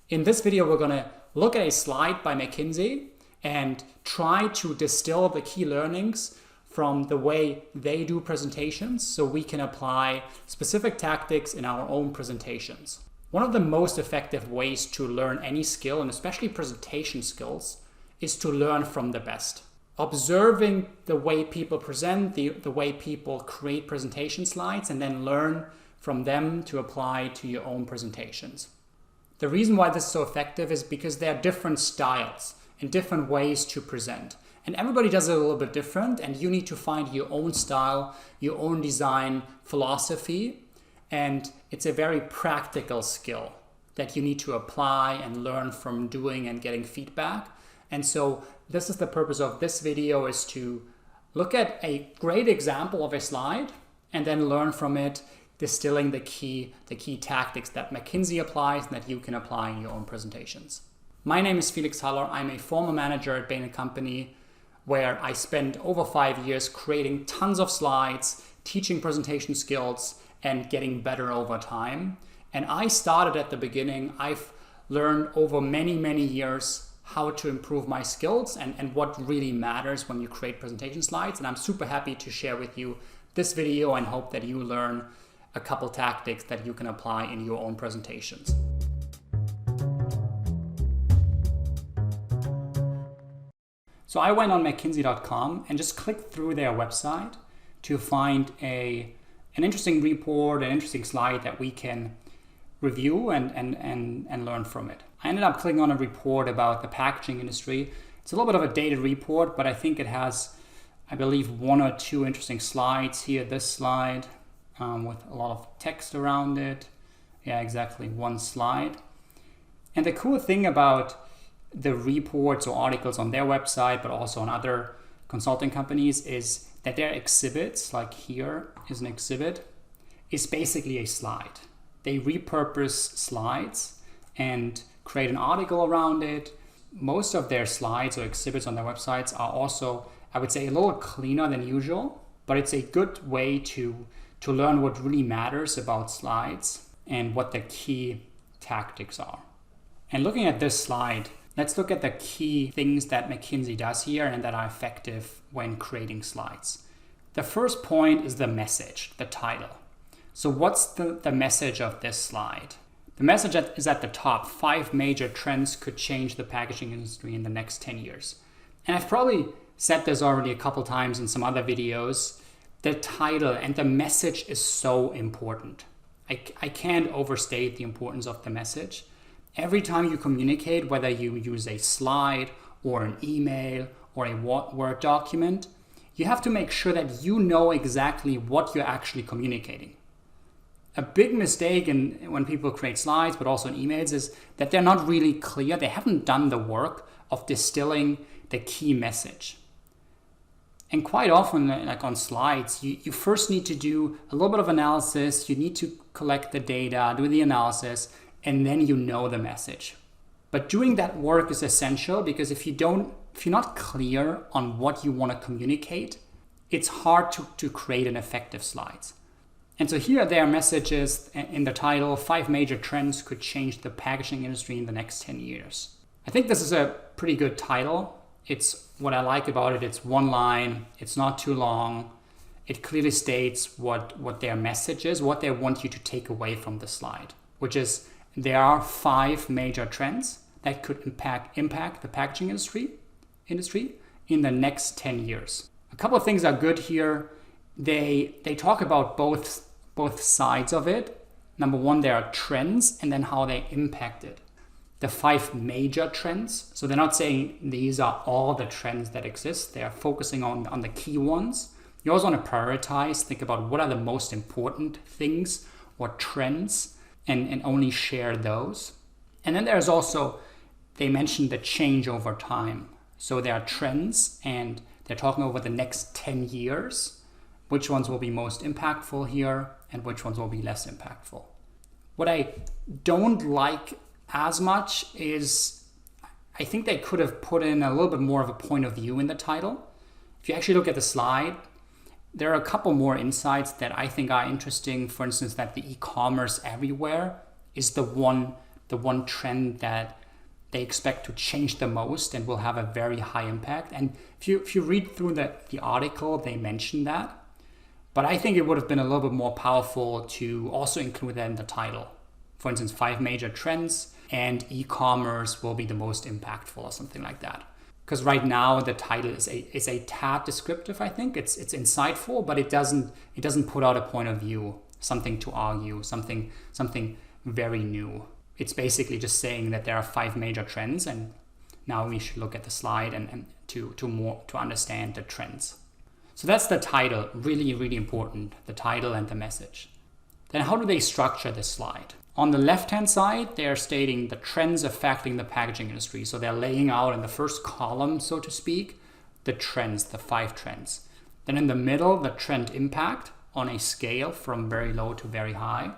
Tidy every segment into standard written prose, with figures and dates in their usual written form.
In this video, we're going to look at a slide by McKinsey and try to distill the key learnings from the way they do presentations so we can apply specific tactics in our own presentations. One of the most effective ways to learn any skill, and especially presentation skills, is to learn from the best. Observing the way people present, the way people create presentation slides, and then learn from them to apply to your own presentations. The reason why this is so effective is because there are different styles and different ways to present. And everybody does it a little bit different, and you need to find your own style, your own design philosophy, and it's a very practical skill that you need to apply and learn from doing and getting feedback. And so this is the purpose of this video, is to look at a great example of a slide and then learn from it, distilling the key tactics that McKinsey applies and that you can apply in your own presentations. My name is Felix. I'm a former manager at Bain Company, where I spent over 5 years creating tons of slides, teaching presentation skills, and getting better over time. And I started at the beginning. I've learned over many years how to improve my skills and what really matters when you create presentation slides. And I'm super happy to share with you this video and hope that you learn a couple tactics that you can apply in your own presentations. So I went on McKinsey.com and just clicked through their website to find an interesting report, an interesting slide that we can review and learn from it. I ended up clicking on a report about the packaging industry. It's a little bit of a dated report, but I think it has, I believe, one or two interesting slides here. This slide with a lot of text around it. Yeah, exactly, one slide. And the cool thing about the reports or articles on their website, but also on other consulting companies, is that their exhibits, like here is an exhibit, is basically a slide. They repurpose slides and create an article around it. Most of their slides or exhibits on their websites are also, I would say, a little cleaner than usual, but it's a good way to learn what really matters about slides and what the key tactics are. And looking at this slide, let's look at the key things that McKinsey does here and that are effective when creating slides. The first point is the message, the title. So what's the message of this slide? The message is at the top: 5 major trends could change the packaging industry in the next 10 years. And I've probably said this already a couple times in some other videos. The title and the message is so important. I can't overstate the importance of the message. Every time you communicate, whether you use a slide or an email or a Word document, you have to make sure that you know exactly what you're actually communicating. A big mistake when people create slides, but also in emails, is that they're not really clear. They haven't done the work of distilling the key message. And quite often, like on slides, you first need to do a little bit of analysis. You need to collect the data, do the analysis, and then you know the message. But doing that work is essential, because if you're not clear on what you want to communicate, it's hard to create an effective slides. And so here their messages in the title: 5 major trends could change the packaging industry in the next 10 years. I think this is a pretty good title. It's what I like about it. It's one line. It's not too long. It clearly states what their message is, what they want you to take away from the slide, which is there are 5 major trends that could impact the packaging industry in the next 10 years. A couple of things are good here. They talk about both sides of it. Number one, there are trends, and then how they impact it. The 5 major trends. So they're not saying these are all the trends that exist. They are focusing on the key ones. You also want to prioritize, think about what are the most important things or trends, and only share those. And then there's also, they mentioned the change over time. So there are trends, and they're talking over the next 10 years. Which ones will be most impactful here, and which ones will be less impactful. What I don't like as much is, I think they could have put in a little bit more of a point of view in the title. If you actually look at the slide, there are a couple more insights that I think are interesting. For instance, that the e-commerce everywhere is the one the one trend that they expect to change the most and will have a very high impact. And if you read through the article, they mention that. But I think it would have been a little bit more powerful to also include that in the title. For instance, 5 major trends and e-commerce will be the most impactful or something like that. Because right now the title is a tad descriptive, I think. It's insightful, but it doesn't put out a point of view, something to argue, something very new. It's basically just saying that there are 5 major trends, and now we should look at the slide and to understand the trends. So that's the title, really, really important, the title and the message. Then how do they structure this slide? On the left-hand side, they're stating the trends affecting the packaging industry. So they're laying out in the first column, so to speak, the trends, the 5 trends. Then in the middle, the trend impact on a scale from very low to very high.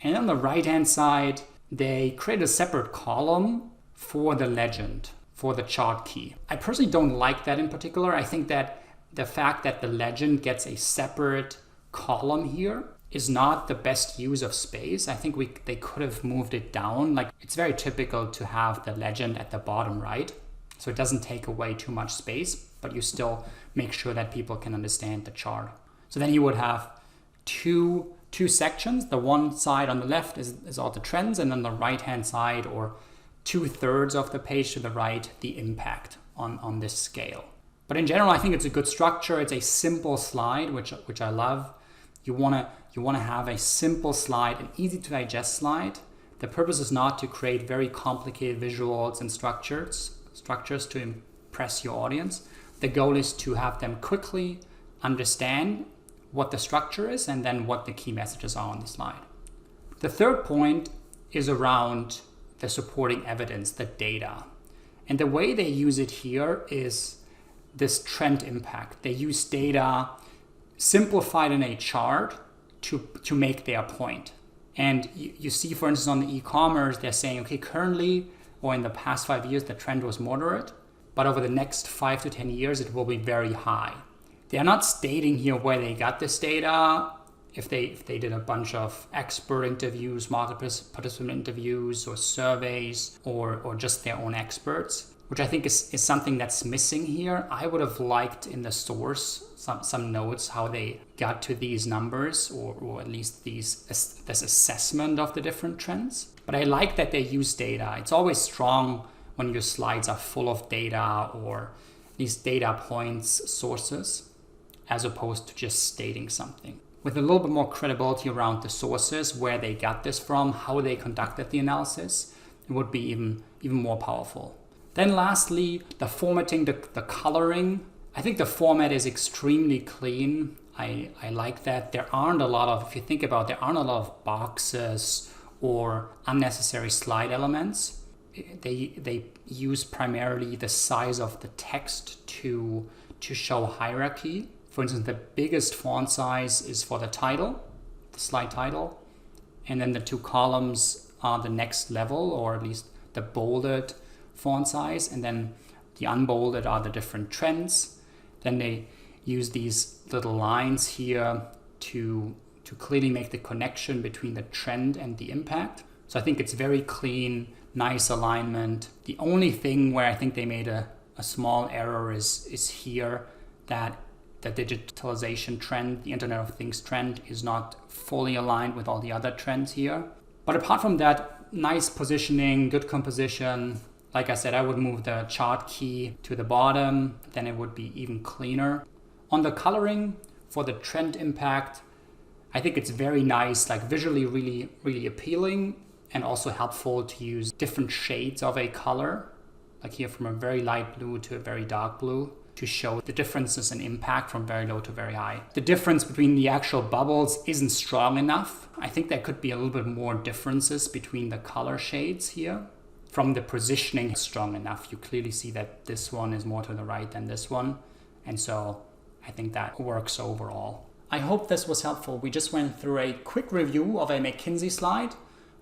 And on the right-hand side, they create a separate column for the legend, for the chart key. I personally don't like that in particular. I think that the fact that the legend gets a separate column here is not the best use of space. I think they could have moved it down. Like, it's very typical to have the legend at the bottom right, so it doesn't take away too much space, but you still make sure that people can understand the chart. So then you would have two sections. The one side on the left is all the trends, and on the right-hand side, or 2/3 of the page to the right, the impact on this scale. But in general, I think it's a good structure. It's a simple slide, which I love. You want to have a simple slide, an easy to digest slide. The purpose is not to create very complicated visuals and structures to impress your audience. The goal is to have them quickly understand what the structure is and then what the key messages are on the slide. The third point is around the supporting evidence, the data. And the way they use it here is this trend impact. They use data simplified in a chart to make their point. And you see, for instance, on the e-commerce, they're saying, okay, currently, or in the past 5 years, the trend was moderate, but over the next 5 to 10 years, it will be very high. They are not stating here where they got this data, if they did a bunch of expert interviews, market participant interviews, or surveys, or just their own experts, which I think is something that's missing here. I would have liked in the source some notes how they got to these numbers, or at least this assessment of the different trends. But I like that they use data. It's always strong when your slides are full of data or these data points, sources, as opposed to just stating something. With a little bit more credibility around the sources, where they got this from, how they conducted the analysis, it would be even more powerful. Then lastly, the formatting, the coloring. I think the format is extremely clean. I like that. There aren't a lot of, if you think about it, there aren't a lot of boxes or unnecessary slide elements. They use primarily the size of the text to show hierarchy. For instance, the biggest font size is for the title, the slide title. And then the 2 columns are the next level, or at least the bolded font size. And then the unbolded are the different trends. Then they use these little lines here to clearly make the connection between the trend and the impact. So I think it's very clean, nice alignment. The only thing where I think they made a small error is here, that the digitalization trend, the Internet of Things trend, is not fully aligned with all the other trends here. But apart from that, nice positioning, good composition. Like I said, I would move the chart key to the bottom, then it would be even cleaner. On the coloring, for the trend impact, I think it's very nice, like visually really, really appealing, and also helpful to use different shades of a color, like here from a very light blue to a very dark blue, to show the differences in impact from very low to very high. The difference between the actual bubbles isn't strong enough. I think there could be a little bit more differences between the color shades here. From the positioning, strong enough. You clearly see that this one is more to the right than this one. And so I think that works overall. I hope this was helpful. We just went through a quick review of a McKinsey slide.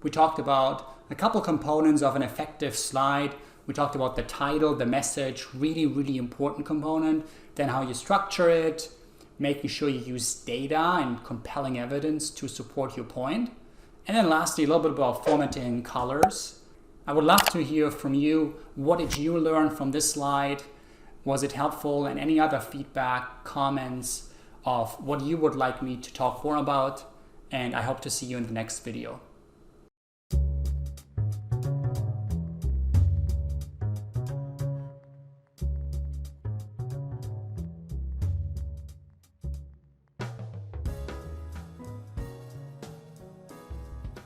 We talked about a couple components of an effective slide. We talked about the title, the message, really, really important component. Then how you structure it, making sure you use data and compelling evidence to support your point. And then lastly, a little bit about formatting colors. I would love to hear from you. What did you learn from this slide? Was it helpful? And any other feedback, comments of what you would like me to talk more about. And I hope to see you in the next video.